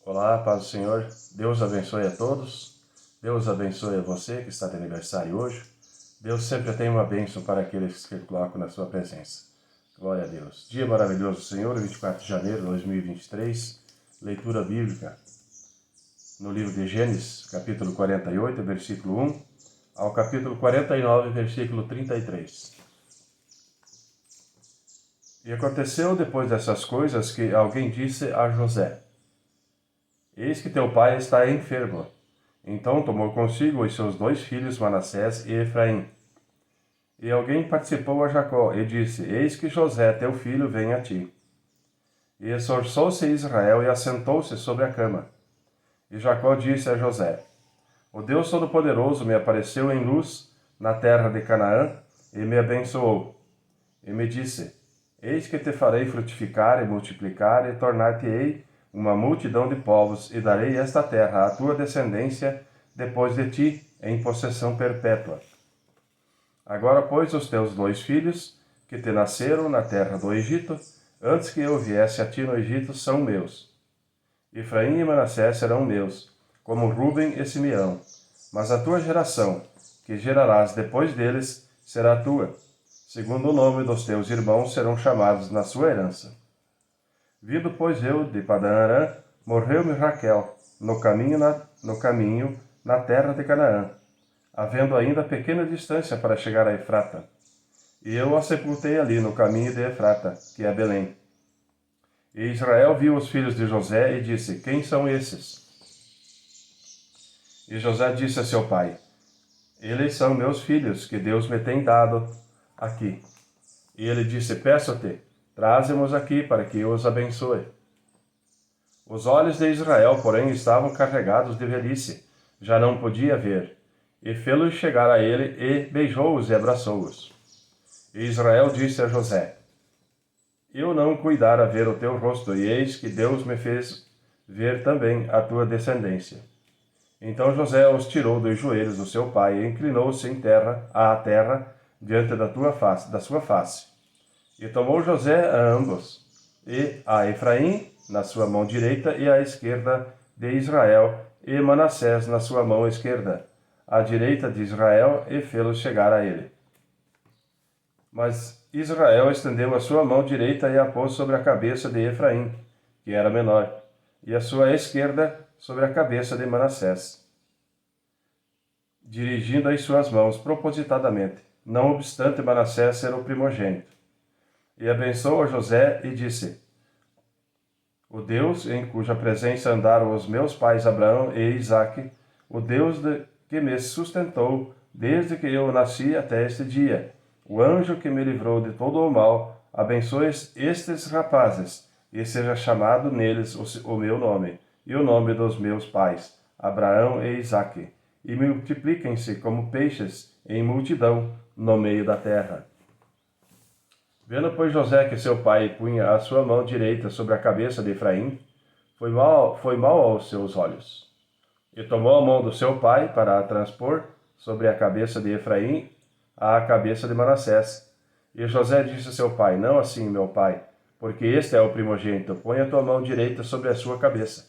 Olá, paz do Senhor. Deus abençoe a todos. Deus abençoe a você que está de aniversário hoje. Deus sempre tem uma bênção para aqueles que colocam na sua presença. Glória a Deus. Dia maravilhoso, Senhor, 24 de janeiro de 2023. Leitura bíblica no livro de Gênesis, capítulo 48, versículo 1, ao capítulo 49, versículo 33. E aconteceu depois dessas coisas que alguém disse a José: Eis que teu pai está enfermo. Então tomou consigo os seus 2 filhos, Manassés e Efraim. E alguém participou a Jacó e disse: Eis que José, teu filho, vem a ti. E esforçou-se Israel e assentou-se sobre a cama. E Jacó disse a José: O Deus Todo-Poderoso me apareceu em luz na terra de Canaã e me abençoou. E me disse: Eis que te farei frutificar e multiplicar e tornar-te-ei uma multidão de povos, e darei esta terra à tua descendência depois de ti, em possessão perpétua. Agora, pois, os teus 2 filhos, que te nasceram na terra do Egito, antes que eu viesse a ti no Egito, são meus. Efraim e Manassés serão meus, como Ruben e Simeão. Mas a tua geração, que gerarás depois deles, será tua. Segundo o nome dos teus irmãos serão chamados na sua herança. Vindo, pois, eu de Padã-Arã, morreu-me Raquel, no caminho na terra de Canaã, havendo ainda pequena distância para chegar a Efrata. E eu a sepultei ali no caminho de Efrata, que é Belém. E Israel viu os filhos de José e disse: Quem são esses? E José disse a seu pai: Eles são meus filhos, que Deus me tem dado aqui. E ele disse: Peço-te, traze-mos aqui para que eu os abençoe. Os olhos de Israel, porém, estavam carregados de velhice, já não podia ver. E fê-los chegar a ele, e beijou-os e abraçou-os. E Israel disse a José: Eu não cuidara ver o teu rosto, e eis que Deus me fez ver também a tua descendência. Então José os tirou dos joelhos do seu pai, e inclinou-se à terra, diante da sua face. E tomou José a ambos, e a Efraim na sua mão direita e à esquerda de Israel, e Manassés na sua mão esquerda, à direita de Israel, e fê-los chegar a ele. Mas Israel estendeu a sua mão direita e a pôs sobre a cabeça de Efraim, que era menor, e a sua esquerda sobre a cabeça de Manassés, dirigindo as suas mãos propositadamente, não obstante Manassés ser o primogênito. E abençoou a José e disse: O Deus em cuja presença andaram os meus pais Abraão e Isaque, o Deus que me sustentou desde que eu nasci até este dia, o anjo que me livrou de todo o mal, abençoe estes rapazes, e seja chamado neles o meu nome, e o nome dos meus pais, Abraão e Isaque, e multipliquem-se como peixes em multidão no meio da terra. Vendo, pois, José que seu pai punha a sua mão direita sobre a cabeça de Efraim, foi mal aos seus olhos. E tomou a mão do seu pai para a transpor sobre a cabeça de Efraim à cabeça de Manassés. E José disse a seu pai: Não assim, meu pai, porque este é o primogênito, põe a tua mão direita sobre a sua cabeça.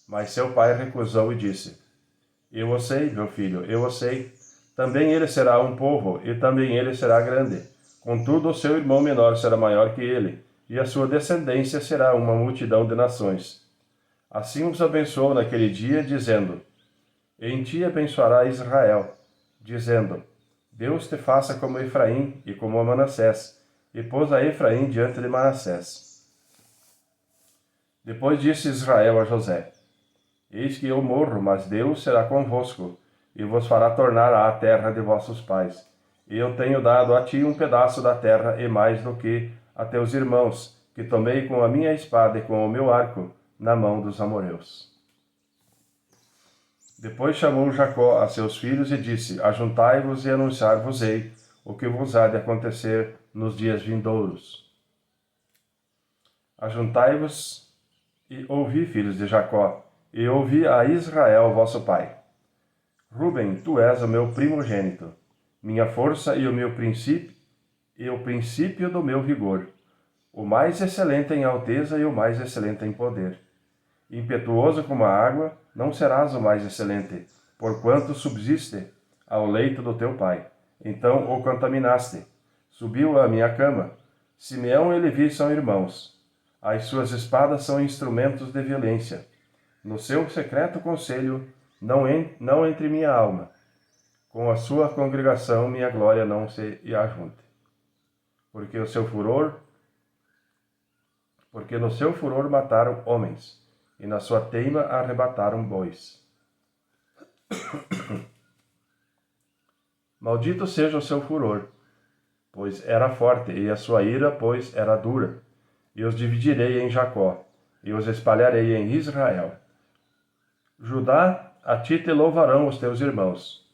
Mas seu pai recusou e disse: Eu o sei, meu filho, eu o sei. Também ele será um povo, e também ele será grande. Contudo, o seu irmão menor será maior que ele, e a sua descendência será uma multidão de nações. Assim os abençoou naquele dia, dizendo: Em ti abençoará Israel, dizendo: Deus te faça como Efraim e como Manassés, e pôs a Efraim diante de Manassés. Depois disse Israel a José: Eis que eu morro, mas Deus será convosco, e vos fará tornar à terra de vossos pais. E eu tenho dado a ti um pedaço da terra, e mais do que a teus irmãos, que tomei com a minha espada e com o meu arco, na mão dos amorreus. Depois chamou Jacó a seus filhos e disse: Ajuntai-vos e anunciar-vos-ei o que vos há de acontecer nos dias vindouros. Ajuntai-vos e ouvi, filhos de Jacó, e ouvi a Israel, vosso pai. Ruben, tu és o meu primogênito, minha força e o princípio do meu vigor, o mais excelente em alteza e o mais excelente em poder. Impetuoso como a água, não serás o mais excelente, porquanto subsiste ao leito do teu pai. Então o contaminaste. Subiu à minha cama. Simeão e Levi são irmãos. As suas espadas são instrumentos de violência. No seu secreto conselho, não entre minha alma. Com a sua congregação, minha glória não se ajunte. Porque no seu furor mataram homens, e na sua teima arrebataram bois. Maldito seja o seu furor, pois era forte, e a sua ira, pois era dura. E os dividirei em Jacó, e os espalharei em Israel. Judá, a ti te louvarão os teus irmãos.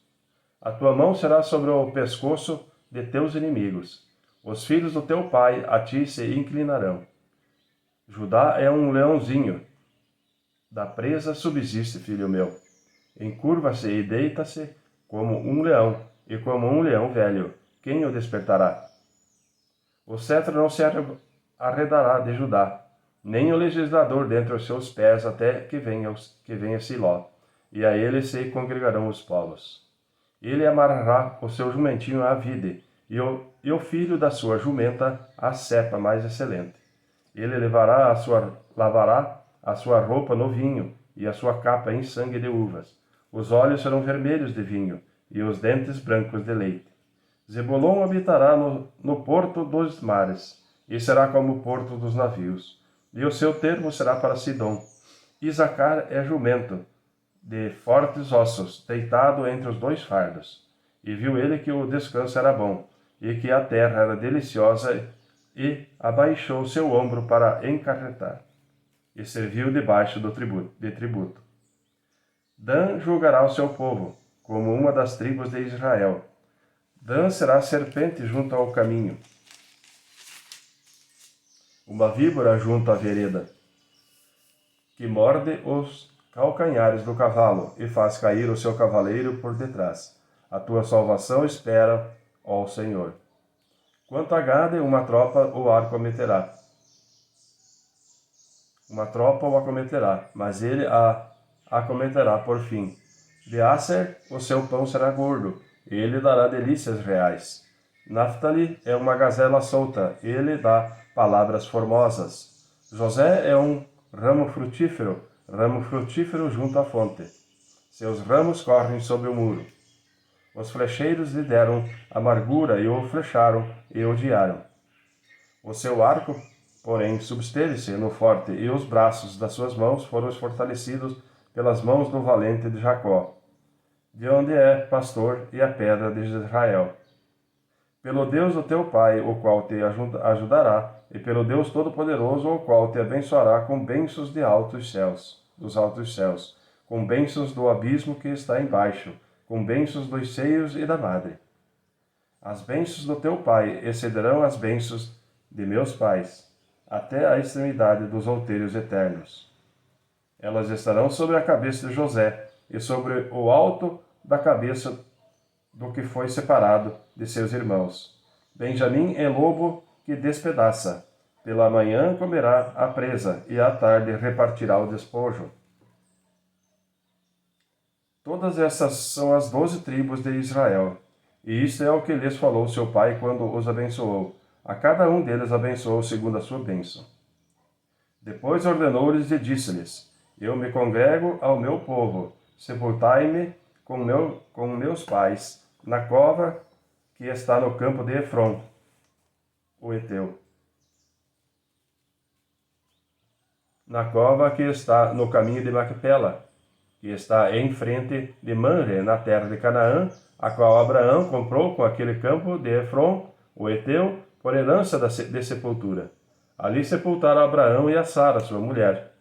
A tua mão será sobre o pescoço de teus inimigos. Os filhos do teu pai a ti se inclinarão. Judá é um leãozinho. Da presa subsiste, filho meu. Encurva-se e deita-se como um leão, e como um leão velho. Quem o despertará? O cetro não se arredará de Judá, nem o legislador dentre os seus pés, até que venha Siló, e a ele se congregarão os povos. Ele amarrará o seu jumentinho à vide, e o filho da sua jumenta à cepa mais excelente. Ele lavará a sua roupa no vinho, e a sua capa em sangue de uvas. Os olhos serão vermelhos de vinho, e os dentes brancos de leite. Zebulon habitará no porto dos mares, e será como o porto dos navios. E o seu termo será para Sidom. Isacar é jumento, de fortes ossos, deitado entre os dois fardos. E viu ele que o descanso era bom, e que a terra era deliciosa, e abaixou seu ombro para encarretar, e serviu debaixo de tributo. Dan julgará o seu povo, como uma das tribos de Israel. Dan será serpente junto ao caminho, uma víbora junto à vereda, que morde os calcanhares do cavalo e faz cair o seu cavaleiro por detrás. A tua salvação espera, ó Senhor. Quanto a Gade, uma tropa o acometerá. Uma tropa o acometerá, mas ele a acometerá por fim. De Aser, o seu pão será gordo, e ele dará delícias reais. Naphtali é uma gazela solta, ele dá palavras formosas. José é um ramo frutífero junto à fonte. Seus ramos correm sobre o muro. Os flecheiros lhe deram amargura e o flecharam e odiaram. O seu arco, porém, substeve-se no forte, e os braços das suas mãos foram fortalecidos pelas mãos do valente de Jacó, de onde é pastor e a pedra de Israel. Pelo Deus do teu pai, o qual te ajudará, e pelo Deus Todo-Poderoso, o qual te abençoará com bênçãos dos altos céus, com bênçãos do abismo que está embaixo, com bênçãos dos seios e da madre. As bênçãos do teu pai excederão as bênçãos de meus pais, até a extremidade dos outeiros eternos. Elas estarão sobre a cabeça de José, e sobre o alto da cabeça do que foi separado de seus irmãos. Benjamim é lobo que despedaça. Pela manhã comerá a presa, e à tarde repartirá o despojo. Todas essas são as 12 tribos de Israel. E isto é o que lhes falou seu pai quando os abençoou. A cada um deles abençoou segundo a sua bênção. Depois ordenou-lhes e disse-lhes: Eu me congrego ao meu povo, sepultai-me com meus pais, na cova que está no campo de Efron, o Eteu. Na cova que está no caminho de Macpela, que está em frente de Manre, na terra de Canaã, a qual Abraão comprou com aquele campo de Efron, o Eteu, por herança de sepultura. Ali sepultaram Abraão e a Sara, sua mulher.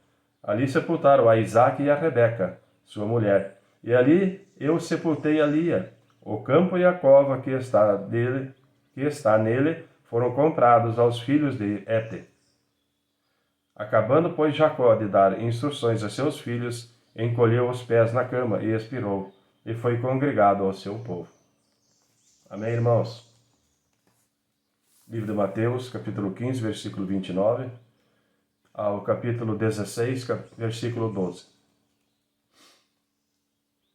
Ali sepultaram a Isaque e a Rebeca, sua mulher. E ali eu sepultei a Lia. O campo e a cova que está nele foram comprados aos filhos de Hete. Acabando, pois, Jacó de dar instruções a seus filhos, encolheu os pés na cama e expirou, e foi congregado ao seu povo. Amém, irmãos? Livro de Mateus, capítulo 15, versículo 29. ao capítulo 16, versículo 12.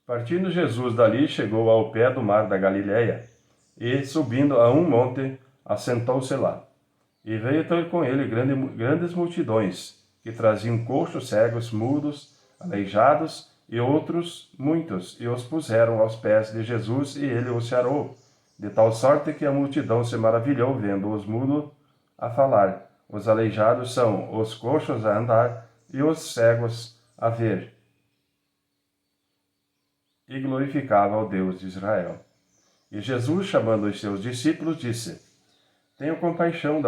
Partindo Jesus dali, chegou ao pé do mar da Galileia, e, subindo a um monte, assentou-se lá. E veio ter com ele grandes multidões, que traziam coxos, cegos, mudos, aleijados, e outros muitos, e os puseram aos pés de Jesus, e ele os sarou, de tal sorte que a multidão se maravilhou, vendo os mudos a falar. Os aleijados são os coxos a andar, e os cegos a ver. E glorificava ao Deus de Israel. E Jesus, chamando os seus discípulos, disse: Tenho compaixão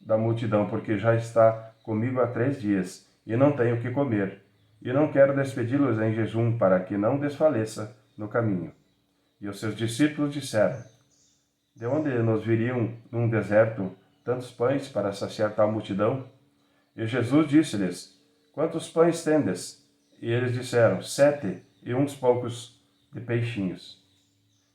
da multidão, porque já está comigo há 3 dias, e não tenho o que comer. E não quero despedi-los em jejum, para que não desfaleça no caminho. E os seus discípulos disseram: De onde nos viriam num deserto tantos pães para saciar tal multidão? E Jesus disse-lhes: Quantos pães tendes? E eles disseram: 7, e uns poucos de peixinhos.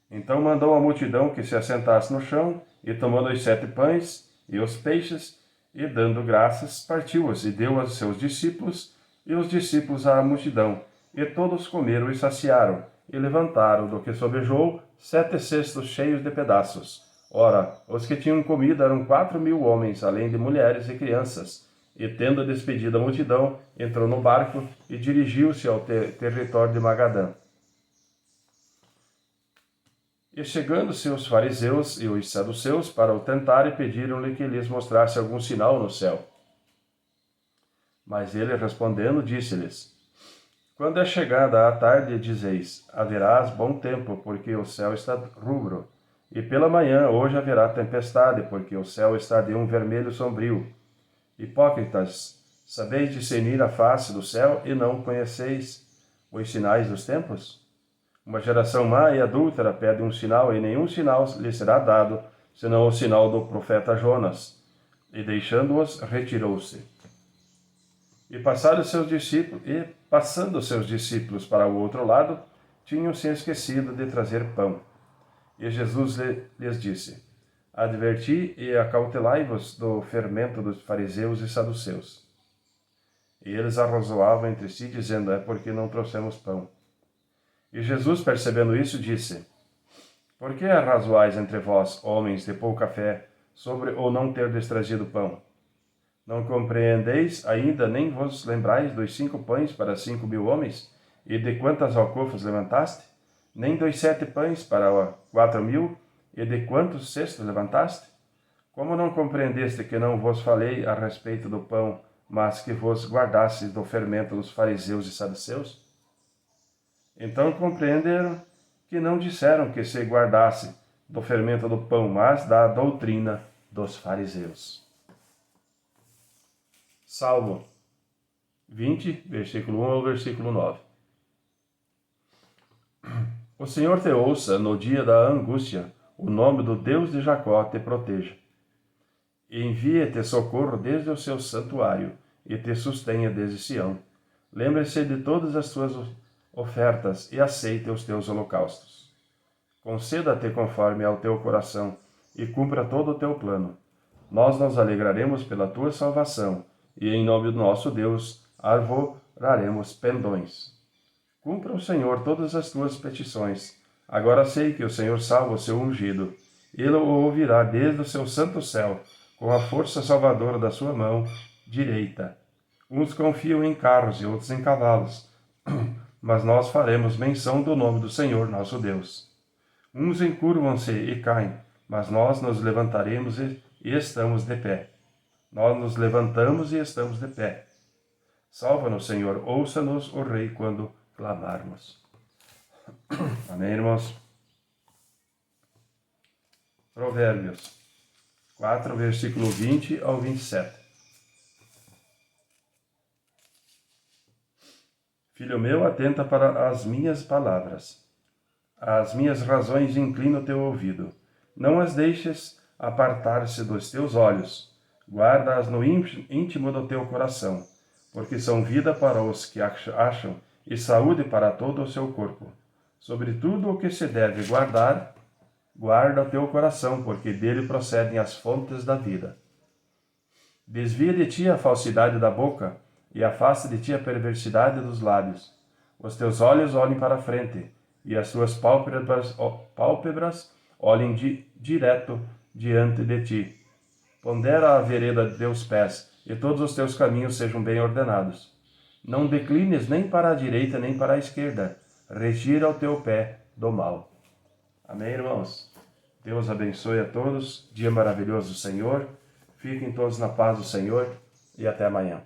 Então mandou a multidão que se assentasse no chão, e tomando os 7 pães e os peixes, e dando graças, partiu-os e deu aos seus discípulos, e os discípulos à multidão. E todos comeram e saciaram, e levantaram do que sobejou 7 cestos cheios de pedaços. Ora, os que tinham comido eram 4.000 homens, além de mulheres e crianças. E tendo despedido a multidão, entrou no barco e dirigiu-se ao território de Magadã. E chegando-se os fariseus e os saduceus para o tentarem, pediram-lhe que lhes mostrasse algum sinal no céu. Mas ele, respondendo, disse-lhes: Quando é chegada a tarde, dizeis: haverás bom tempo, porque o céu está rubro. E pela manhã, hoje haverá tempestade, porque o céu está de um vermelho sombrio. Hipócritas, sabeis discernir a face do céu e não conheceis os sinais dos tempos? Uma geração má e adúltera pede um sinal, e nenhum sinal lhe será dado, senão o sinal do profeta Jonas. E deixando-os, retirou-se. E passando seus discípulos para o outro lado, tinham se esquecido de trazer pão. E Jesus lhes disse: Adverti e acautelai-vos do fermento dos fariseus e saduceus. E eles arrazoavam entre si, dizendo: É porque não trouxemos pão. E Jesus, percebendo isso, disse: Por que arrazoais entre vós, homens de pouca fé, sobre o não terdes trazido pão? Não compreendeis ainda, nem vos lembrais dos 5 pães para 5.000 homens, e de quantas alcofas levantaste? Nem dos 7 pães para 4.000, e de quantos cestos levantaste? Como não compreendeste que não vos falei a respeito do pão, mas que vos guardastes do fermento dos fariseus e saduceus? Então compreenderam que não disseram que se guardasse do fermento do pão, mas da doutrina dos fariseus. Salmo 20, versículo 1 ao versículo 9. O Senhor te ouça no dia da angústia, o nome do Deus de Jacó te proteja. Envie-te socorro desde o seu santuário e te sustenha desde Sião. Lembre-se de todas as tuas ofertas e aceite os teus holocaustos. Conceda-te conforme ao teu coração e cumpra todo o teu plano. Nós nos alegraremos pela tua salvação e em nome do nosso Deus arvoraremos pendões. Cumpra o Senhor todas as tuas petições. Agora sei que o Senhor salva o seu ungido. Ele o ouvirá desde o seu santo céu, com a força salvadora da sua mão direita. Uns confiam em carros e outros em cavalos, mas nós faremos menção do nome do Senhor nosso Deus. Uns encurvam-se e caem, mas nós nos levantaremos e estamos de pé. Nós nos levantamos e estamos de pé. Salva-nos, Senhor, ouça-nos, o Rei, quando clamarmos. Amém, irmãos? Provérbios 4, versículo 20 ao 27. Filho meu, atenta para as minhas palavras. Às minhas razões inclina o teu ouvido. Não as deixes apartar-se dos teus olhos. Guarda-as no íntimo do teu coração, porque são vida para os que acham e saúde para todo o seu corpo. Sobre tudo o que se deve guardar, guarda o teu coração, porque dele procedem as fontes da vida. Desvia de ti a falsidade da boca, e afasta de ti a perversidade dos lábios. Os teus olhos olhem para a frente, e as tuas pálpebras olhem direto diante de ti. Pondera a vereda de teus pés, e todos os teus caminhos sejam bem ordenados. Não declines nem para a direita nem para a esquerda. Retira o teu pé do mal. Amém, irmãos? Deus abençoe a todos. Dia maravilhoso do Senhor. Fiquem todos na paz do Senhor e até amanhã.